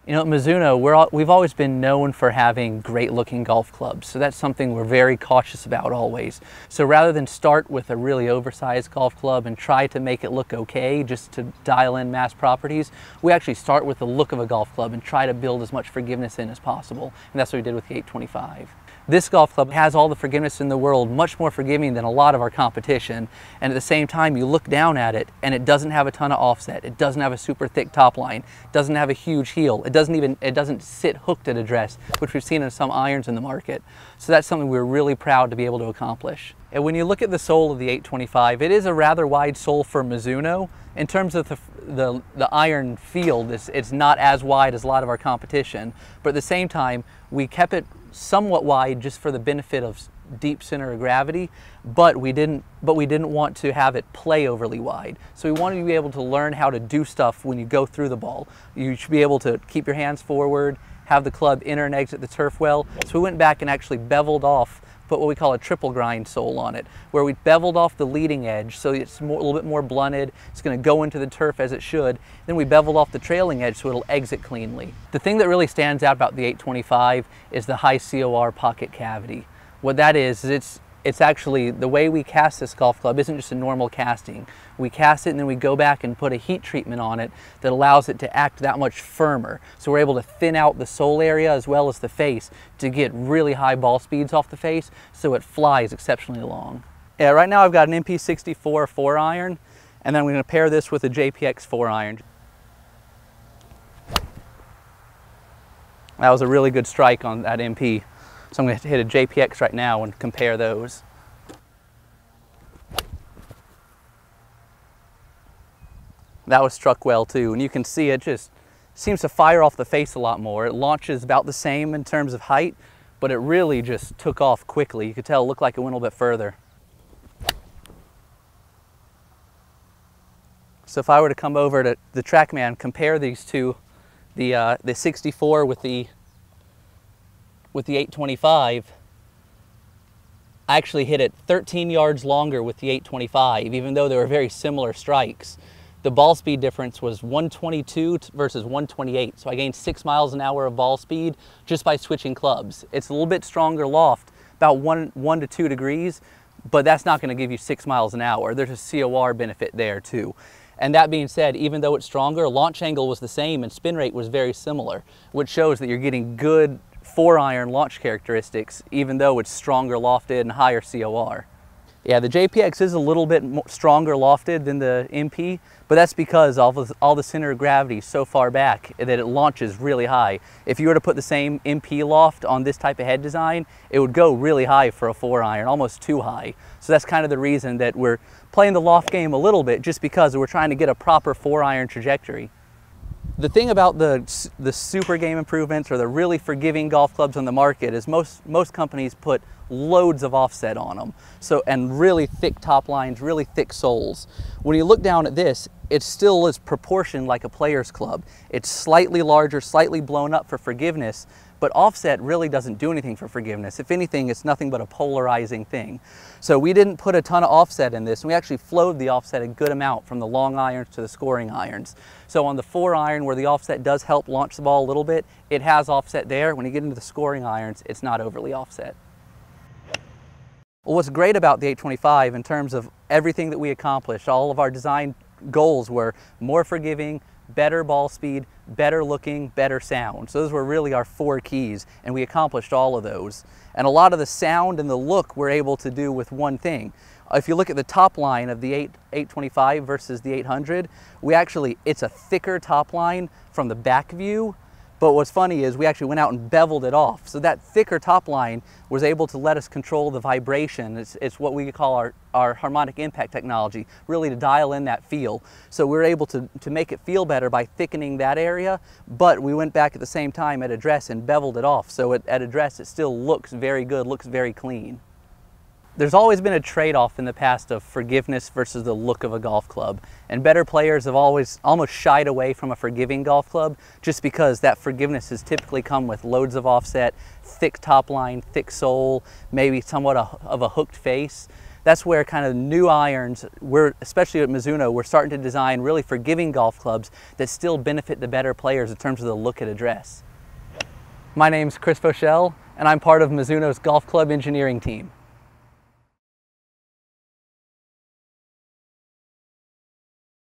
You know, at Mizuno, we've always been known for having great looking golf clubs. So that's something we're very cautious about always. So rather than start with a really oversized golf club and try to make it look okay just to dial in mass properties, we actually start with the look of a golf club and try to build as much forgiveness in as possible. And that's what we did with the 825. This golf club has all the forgiveness in the world, much more forgiving than a lot of our competition. And at the same time, you look down at it and it doesn't have a ton of offset. It doesn't have a super thick top line. It doesn't have a huge heel. It doesn't sit hooked at address, which we've seen in some irons in the market. So that's something we're really proud to be able to accomplish. And when you look at the sole of the 825, it is a rather wide sole for Mizuno. In terms of the iron field, it's not as wide as a lot of our competition, but at the same time, we kept it somewhat wide just for the benefit of deep center of gravity, but we didn't want to have it play overly wide. So we wanted to be able to learn how to do stuff when you go through the ball. You should be able to keep your hands forward, have the club enter and exit the turf well. So we went back and actually beveled off, put what we call a triple grind sole on it, where we beveled off the leading edge so it's a little bit more blunted. It's going to go into the turf as it should. Then we beveled off the trailing edge so it'll exit cleanly. The thing that really stands out about the 825 is the high COR pocket cavity. What that is it's actually, the way we cast this golf club isn't just a normal casting. We cast it and then we go back and put a heat treatment on it that allows it to act that much firmer. So we're able to thin out the sole area as well as the face to get really high ball speeds off the face so it flies exceptionally long. Yeah, right now I've got an MP64 4 iron, and then I'm going to pair this with a JPX 4 iron. That was a really good strike on that MP. So I'm going to hit a JPX right now and compare those. That was struck well too, and you can see it just seems to fire off the face a lot more. It launches about the same in terms of height, but it really just took off quickly. You could tell it looked like it went a little bit further. So if I were to come over to the TrackMan, compare these two, the 64 with the 825, I actually hit it 13 yards longer with the 825, even though they were very similar strikes. The ball speed difference was 122 versus 128, so I gained 6 miles an hour of ball speed just by switching clubs. It's a little bit stronger loft, about 1 to 2 degrees, but that's not going to give you 6 miles an hour. There's a COR benefit there too. And that being said, even though it's stronger, launch angle was the same and spin rate was very similar, which shows that you're getting good 4 iron launch characteristics, even though it's stronger lofted and higher COR. Yeah, the JPX is a little bit stronger lofted than the MP, but that's because all the center of gravity is so far back that it launches really high. If you were to put the same MP loft on this type of head design, it would go really high for a 4 iron, almost too high. So that's kind of the reason that we're playing the loft game a little bit, just because we're trying to get a proper 4 iron trajectory. The thing about the super game improvements or the really forgiving golf clubs on the market is most companies put loads of offset on them, and really thick top lines, really thick soles. When you look down at this, it still is proportioned like a player's club. It's slightly larger, slightly blown up for forgiveness, but offset really doesn't do anything for forgiveness. If anything, it's nothing but a polarizing thing. So we didn't put a ton of offset in this, and we actually flowed the offset a good amount from the long irons to the scoring irons. So on the 4 iron, where the offset does help launch the ball a little bit, it has offset there. When you get into the scoring irons, it's not overly offset. Well, what's great about the 825 in terms of everything that we accomplished, all of our design goals were more forgiving, better ball speed, better looking, better sound. So those were really our 4 keys, and we accomplished all of those. And a lot of the sound and the look we're able to do with one thing. If you look at the top line of the 825 versus the 800, it's a thicker top line from the back view. But what's funny is we actually went out and beveled it off. So that thicker top line was able to let us control the vibration. It's what we call our harmonic impact technology, really to dial in that feel. So we were able to make it feel better by thickening that area, but we went back at the same time at address and beveled it off. So at address, it still looks very good, looks very clean. There's always been a trade-off in the past of forgiveness versus the look of a golf club. And better players have always almost shied away from a forgiving golf club just because that forgiveness has typically come with loads of offset, thick top line, thick sole, maybe somewhat of a hooked face. That's where kind of new irons, especially at Mizuno, we're starting to design really forgiving golf clubs that still benefit the better players in terms of the look at address. My name's Chris Foschel, and I'm part of Mizuno's golf club engineering team.